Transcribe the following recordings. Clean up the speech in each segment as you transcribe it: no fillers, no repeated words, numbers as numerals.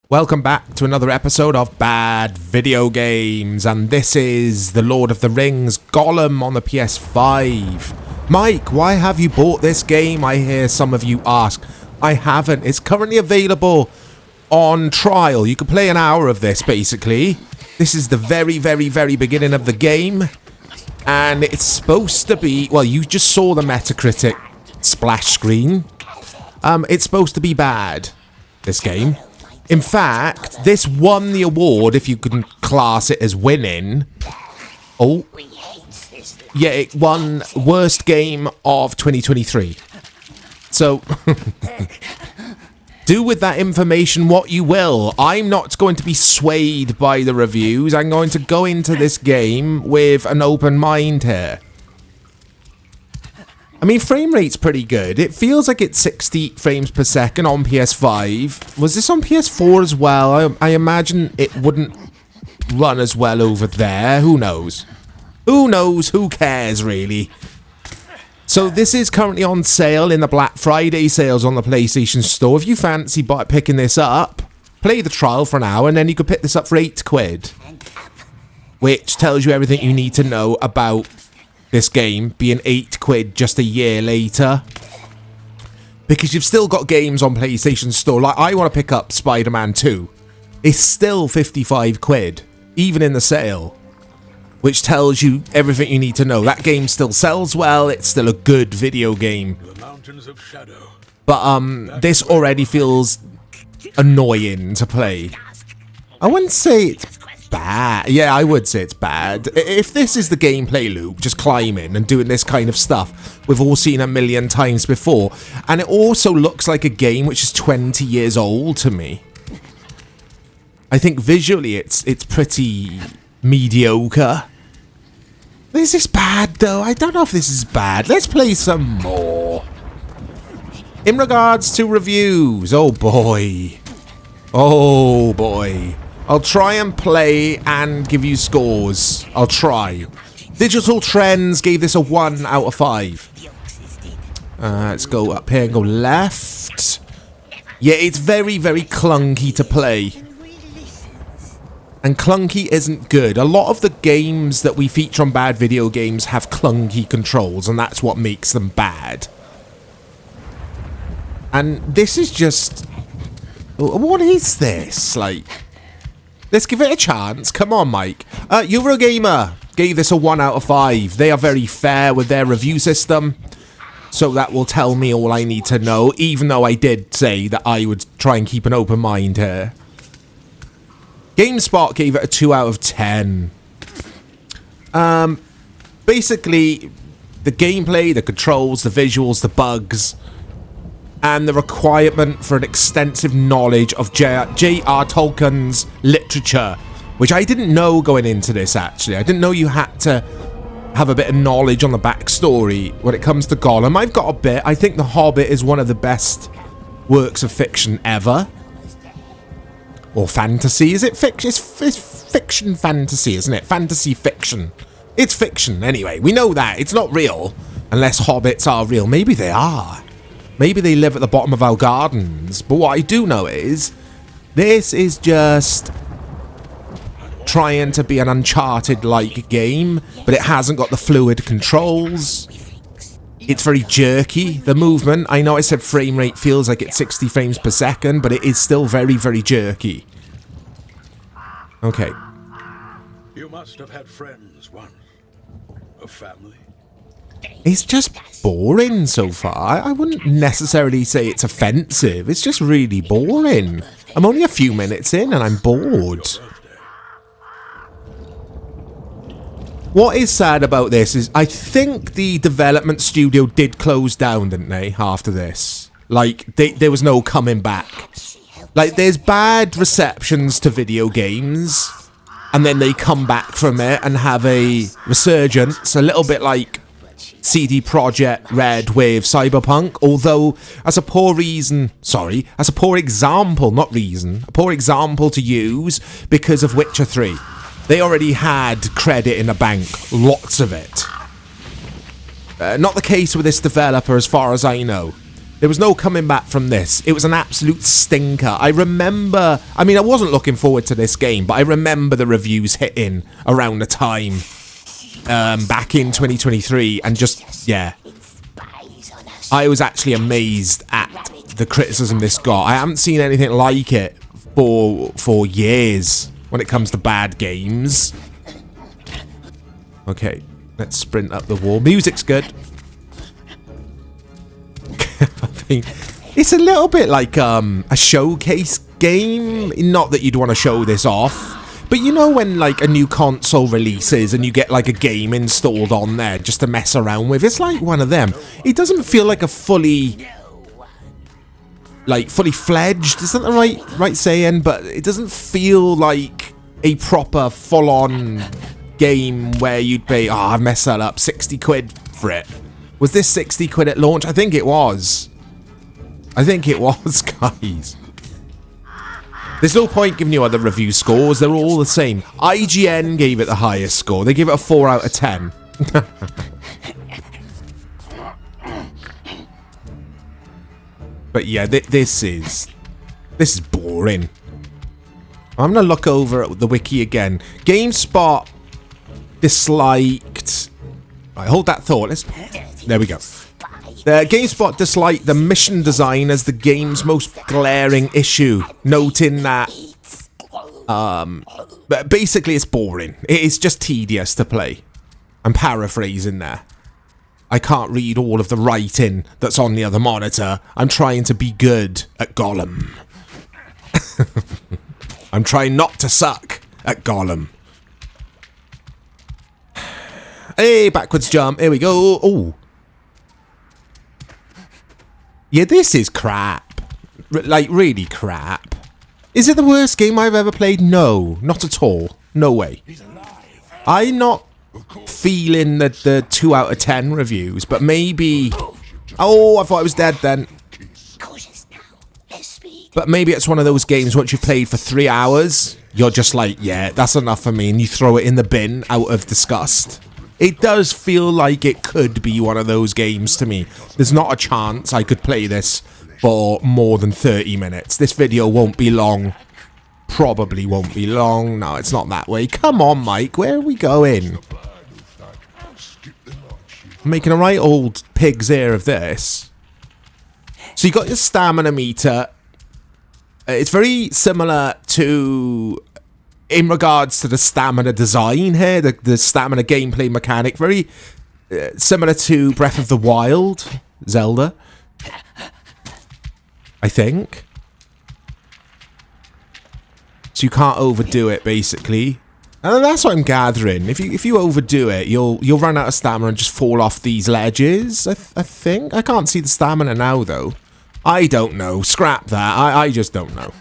Welcome back to another episode of Bad Video Games, and this is The Lord of the Rings Gollum on the PS5. Mike, why have you bought this game? I hear some of you ask. I haven't. It's currently available on trial. You can play an hour of this, basically. This is the very beginning of the game, and it's supposed to be, well, you just saw the Metacritic splash screen. It's supposed to be bad, this game. In fact, this won the award, if you can class it as winning. Oh. Yeah, it won Worst Game of 2023. So, do with that information what you will. I'm not going to be swayed by the reviews. I'm going to go into this game with an open mind here. I mean, frame rate's pretty good. It feels like it's 60 frames per second on PS5. Was this on PS4 as well? I imagine it wouldn't run as well over there. Who knows? Who knows? Who cares, really? So this is currently on sale in the Black Friday sales on the PlayStation Store. If you fancy picking this up, play the trial for an hour, and then you could pick this up for £8. Which tells you everything you need to know about this game being £8 just a year later, because you've still got games on PlayStation Store. Like, I want to pick up Spider-Man 2. It's still £55, even in the sale, which tells you everything you need to know. That game still sells well. It's still a good video game. But this already feels annoying to play. I wouldn't say it's bad. Yeah, I would say it's bad. If this is the gameplay loop, just climbing and doing this kind of stuff, we've all seen a million times before. And it also looks like a game which is 20 years old to me. I think visually it's pretty mediocre. Is this bad though? I don't know if this is bad. Let's play some more. In regards to reviews, oh boy. Oh boy. I'll try and play and give you scores. I'll try. Digital Trends gave this a 1 out of 5. Let's go up here and go left. Yeah, it's very clunky to play. And clunky isn't good. A lot of the games that we feature on Bad Video Games have clunky controls, and that's what makes them bad. And this is just... what is this? Like... let's give it a chance. Come on, Mike. Eurogamer gave this a 1 out of 5. They are very fair with their review system, so that will tell me all I need to know, even though I did say that I would try and keep an open mind here. GameSpot gave it a 2 out of 10. Basically, the gameplay, the controls, the visuals, the bugs, and the requirement for an extensive knowledge of J.R. Tolkien's literature, which I didn't know going into this, actually. I didn't know you had to have a bit of knowledge on the backstory when it comes to Gollum. I've got a bit. I think The Hobbit is one of the best works of fiction ever. Or fantasy. Is it fiction? It's fiction fantasy, isn't it? Fantasy fiction. It's fiction, anyway. We know that. It's not real, unless hobbits are real. Maybe they are. Maybe they live at the bottom of our gardens. But what I do know is, this is just trying to be an Uncharted-like game, but it hasn't got the fluid controls. It's very jerky, the movement. I know I said frame rate feels like it's 60 frames per second, but it is still very jerky. Okay. You must have had friends once. A family. It's just boring so far. I wouldn't necessarily say it's offensive. It's just really boring. I'm only a few minutes in and I'm bored. What is sad about this is I think the development studio did close down, didn't they, after this? Like, there was no coming back. Like, there's bad receptions to video games, and then they come back from it and have a resurgence, a little bit like CD Projekt Red with Cyberpunk, although as a poor example, not reason, a poor example to use because of Witcher 3. They already had credit in the bank, lots of it. Not the case with this developer as far as I know. There was no coming back from this. It was an absolute stinker. I remember... I mean, I wasn't looking forward to this game, but I remember the reviews hitting around the time back in 2023, and just, yeah. I was actually amazed at the criticism this got. I haven't seen anything like it for years when it comes to bad games. Okay, let's sprint up the wall. Music's good. I mean, it's a little bit like a showcase game. Not that you'd want to show this off, but you know when like a new console releases and you get like a game installed on there just to mess around with. It's like one of them. It doesn't feel like a fully fledged. Is that the right saying? But it doesn't feel like a proper full-on game where you'd pay. Oh, I messed that up. 60 quid for it. Was this 60 quid at launch? I think it was. I think it was, guys. There's no point giving you other review scores. They're all the same. IGN gave it the highest score. They gave it a 4 out of 10. But yeah, this is boring. I'm going to look over at the wiki again. GameSpot disliked... Right, hold that thought. There we go. GameSpot disliked the mission design as the game's most glaring issue, noting that but basically it's boring. It is just tedious to play. I'm paraphrasing there. I can't read all of the writing that's on the other monitor. I'm trying to be good at Gollum. I'm trying not to suck at Gollum. Hey, backwards jump. Here we go. Oh. Yeah, this is crap. Like, really crap. Is it the worst game I've ever played? No, not at all. No way. I'm not feeling the 2 out of 10 reviews, but maybe... Oh, I thought I was dead then. But maybe it's one of those games, once you've played for 3 hours, you're just like, yeah, that's enough for me, and you throw it in the bin out of disgust. It does feel like it could be one of those games to me. There's not a chance I could play this for more than 30 minutes. This video won't be long. Probably won't be long. No, it's not that way. Come on, Mike. Where are we going? I'm making a right old pig's ear of this. So you got your stamina meter. It's very similar to... in regards to the stamina design here, the stamina gameplay mechanic, very similar to Breath of the Wild, Zelda, I think. So you can't overdo it, basically. And that's what I'm gathering. If you overdo it, you'll run out of stamina and just fall off these ledges, I think. I can't see the stamina now, though. I don't know. Scrap that. I just don't know.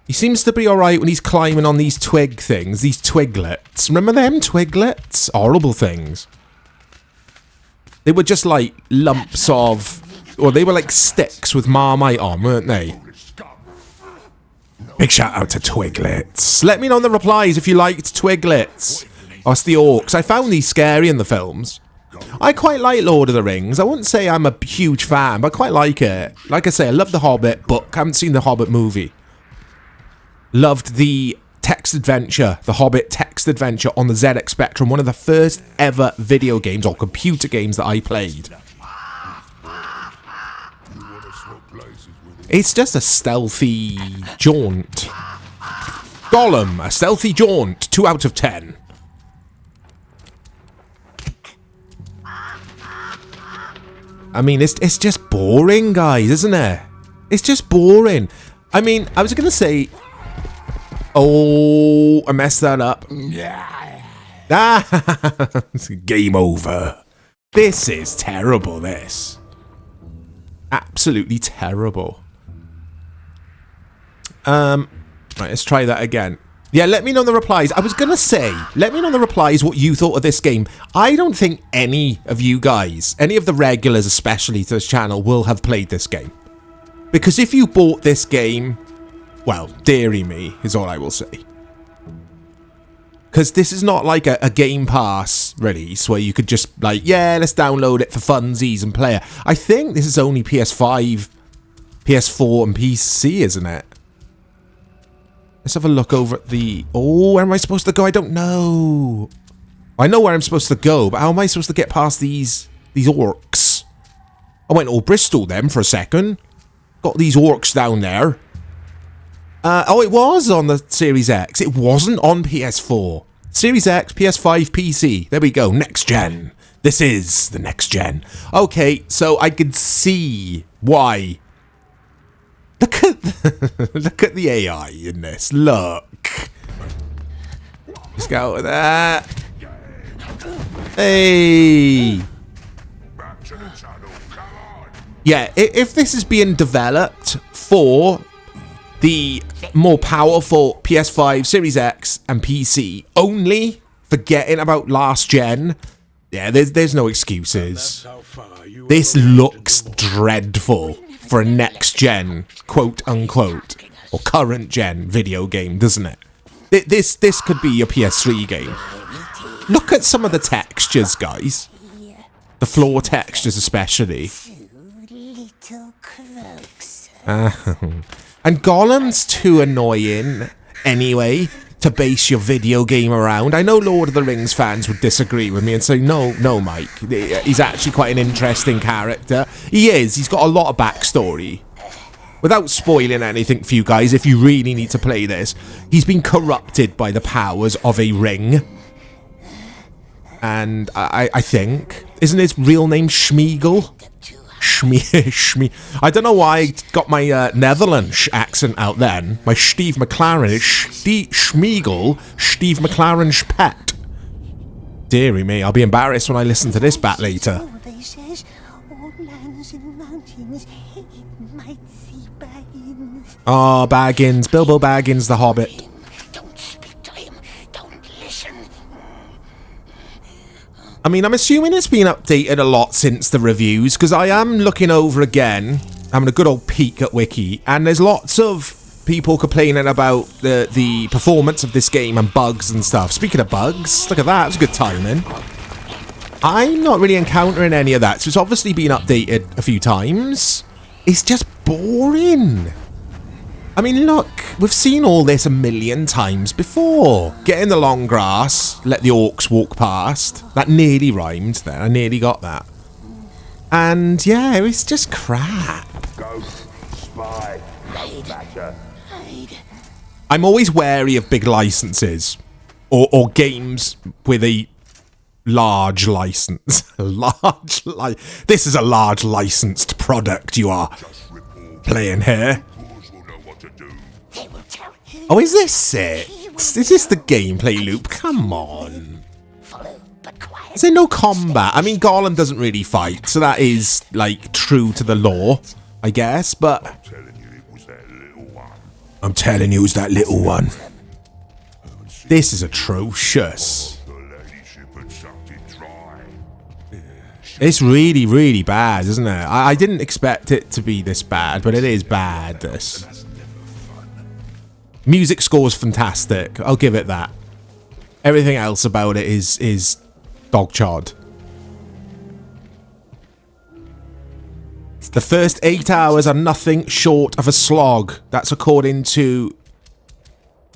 He seems to be alright when he's climbing on these twig things, these twiglets. Remember them twiglets? Horrible things. They were just like lumps of... Or they were like sticks with Marmite on, weren't they? Big shout out to twiglets. Let me know in the replies if you liked twiglets. Oh, it's the orcs. I found these scary in the films. I quite like Lord of the Rings. I wouldn't say I'm a huge fan, but I quite like it. Like I say, I love the Hobbit book. I haven't seen the Hobbit movie. Loved the text adventure, the Hobbit text adventure on the ZX Spectrum. One of the first ever video games or computer games that I played. It's just a stealthy jaunt. Gollum, a stealthy jaunt, 2 out of 10. I mean, it's just boring, guys, isn't it? It's just boring. I mean, I was going to say... Oh, I messed that up. Ah, game over. This is terrible, this. Absolutely terrible. Right, let's try that again. Yeah, let me know in the replies. I was going to say, let me know in the replies what you thought of this game. I don't think any of you guys, any of the regulars especially to this channel, will have played this game. Because if you bought this game... Well, dearie me is all I will say. Because this is not like a Game Pass release where you could just like, yeah, let's download it for funsies and play it. I think this is only PS5, PS4 and PC, isn't it? Let's have a look over at the... Oh, where am I supposed to go? I don't know. I know where I'm supposed to go, but how am I supposed to get past these orcs? I went all Bristol then for a second. Got these orcs down there. Oh, it was on the Series X. It wasn't on PS4. Series X, PS5, PC. There we go. Next gen. This is the next gen. Okay, so I can see why. Look at look at the AI in this. Look. Let's go with that. Hey. Yeah, if this is being developed for the more powerful PS5, Series X, and PC only, forgetting about last gen, yeah, there's no excuses. This looks dreadful for a next gen, quote unquote, or current gen video game, doesn't it? This could be your PS3 game. Look at some of the textures, guys. The floor textures especially. And Gollum's too annoying anyway to base your video game around. I know Lord of the Rings fans would disagree with me and say, no, Mike, he's actually quite an interesting character. He is. He's got a lot of backstory. Without spoiling anything for you guys, if you really need to play this, he's been corrupted by the powers of a ring. And I think, isn't his real name Schmeagol? I don't know why I got my Netherlands accent out then. My Steve McLaren is Schmeagol, Steve McLaren's pet. Deary me, I'll be embarrassed when I listen to this back later. Oh, Baggins, Bilbo Baggins, the Hobbit. I mean, I'm assuming it's been updated a lot since the reviews, because I am looking over again, having a good old peek at Wiki, and there's lots of people complaining about the performance of this game and bugs and stuff. Speaking of bugs, look at that, it was good timing. I'm not really encountering any of that, so it's obviously been updated a few times. It's just boring. I mean, look, we've seen all this a million times before. Get in the long grass, let the orcs walk past. That nearly rhymed there, I nearly got that. And yeah, it's just crap. Ghost, spy, I'm always wary of big licenses. Or games with a large license. This is a large licensed product you are playing here. Oh, is this it? Is this the gameplay loop? Come on. Is there no combat? I mean, Gollum doesn't really fight, so that is, like, true to the lore, I guess, but... I'm telling you it was that little one. This is atrocious. It's really, really bad, isn't it? I didn't expect it to be this bad, but it is bad, this. Music score's fantastic. I'll give it that. Everything else about it is dog chod. The first 8 hours are nothing short of a slog. That's according to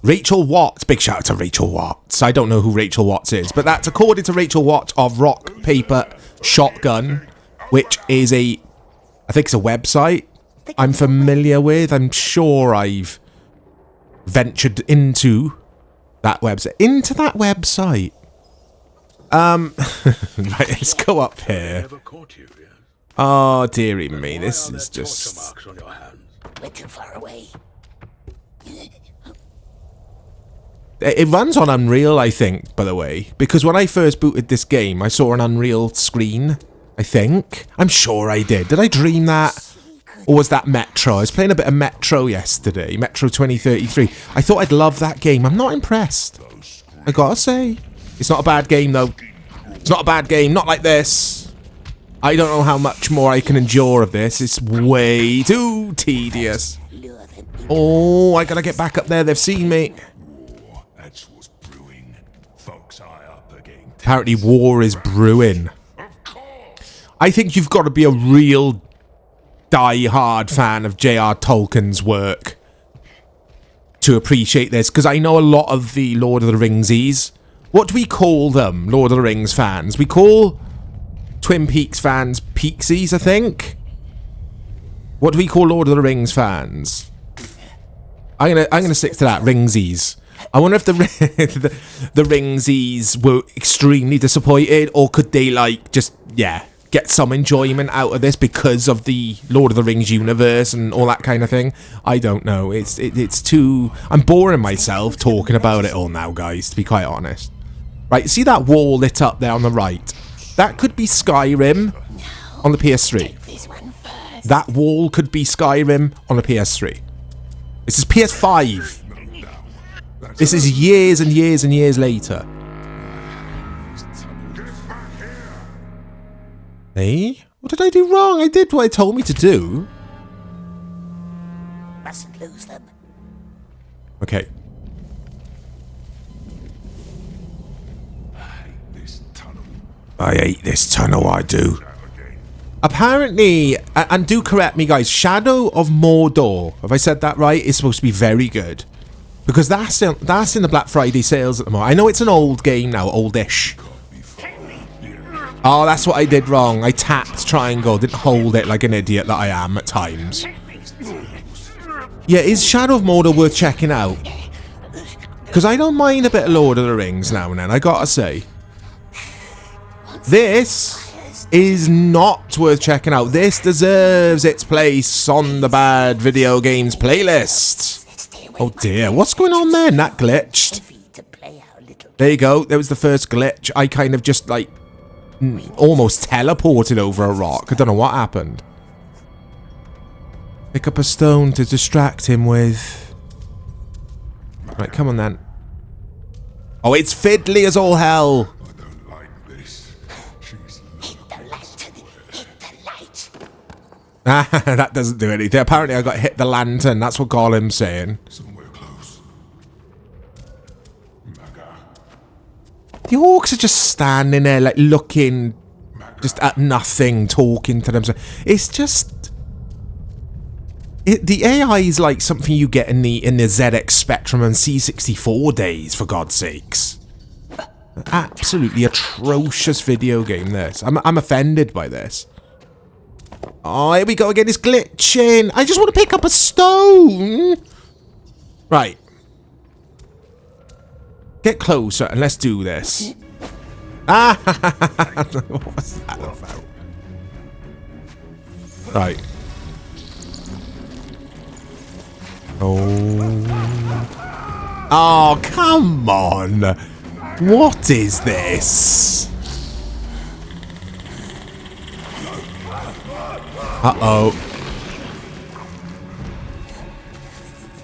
Rachel Watts. Big shout out to Rachel Watts. I don't know who Rachel Watts is, but that's according to Rachel Watts of Rock Paper Shotgun, which is I think it's a website I'm familiar with. I'm sure I've ventured into that website. Right, let's go up here. Oh, dearie me, this is just... We're too far away. It runs on Unreal, I think, by the way, because when I first booted this game, I saw an Unreal screen, I think. I'm sure I did. Did I dream that? Or was that Metro? I was playing a bit of Metro yesterday, Metro 2033. I thought I'd love that game. I'm not impressed, I gotta say. It's not a bad game, though. It's not a bad game, not like this. I don't know how much more I can endure of this. It's way too tedious. Oh, I gotta get back up there. They've seen me. That's what's brewing. folks eye up again. Apparently war is brewing. Of course. I think you've got to be a real die-hard fan of J.R. Tolkien's work to appreciate this, because I know a lot of the Lord of the Ringsies. What do we call them, Lord of the Rings fans? We call Twin Peaks fans Peaksies, I think. What do we call Lord of the Rings fans? I'm gonna stick to that, Ringsies. I wonder if the the Ringsies were extremely disappointed, or could they like just get some enjoyment out of this because of the Lord of the Rings universe and all that kind of thing. I don't know. It's too... I'm boring myself talking about it all now, guys, to be quite honest. Right, see that wall lit up there on the right? That could be Skyrim on the PS3. That wall could be Skyrim on the PS3. This is PS5. This is years and years and years later. Hey? What did I do wrong? I did what it told me to do. Mustn't lose them. Okay. I hate this tunnel, I do. Apparently, and do correct me guys, Shadow of Mordor, have I said that right, is supposed to be very good. Because that's in the Black Friday sales at the moment. I know it's an old game now, oldish. Oh, that's what I did wrong. I tapped triangle, didn't hold it like an idiot that I am at times. Yeah, is Shadow of Mordor worth checking out? Because I don't mind a bit of Lord of the Rings now and then, I gotta say. This is not worth checking out. This deserves its place on the Bad Video Games playlist. Oh dear, what's going on there? That glitched. There you go, there was the first glitch. I kind of just like... almost teleported over a rock. I don't know what happened. Pick up a stone to distract him with. Right, come on then. Oh, it's fiddly as all hell. I don't like this. Hit the lantern. Hit the light. Ah, that doesn't do anything. Apparently I got hit the lantern. That's what Gollum's saying. Somewhere close. Maga. The orcs are just standing there, like, looking just at nothing, talking to themselves. It's just... the AI is like something you get in the ZX Spectrum and C64 days, for God's sakes. Absolutely atrocious video game, this. I'm offended by this. Oh, here we go again, it's glitching. I just want to pick up a stone. Right. Get closer and let's do this. Ah! What was that about? Right. Oh. Oh, come on. What is this? Uh-oh.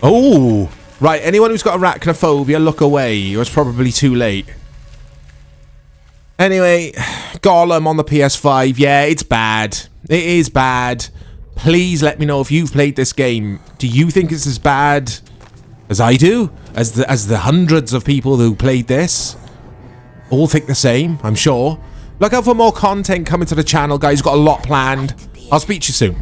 Oh. Right, anyone who's got arachnophobia, look away. It was probably too late. Anyway, Gollum on the PS5. Yeah, it's bad. It is bad. Please let me know if you've played this game. Do you think it's as bad as I do? As the hundreds of people who played this? All think the same, I'm sure. Look out for more content coming to the channel, guys. Got a lot planned. I'll speak to you soon.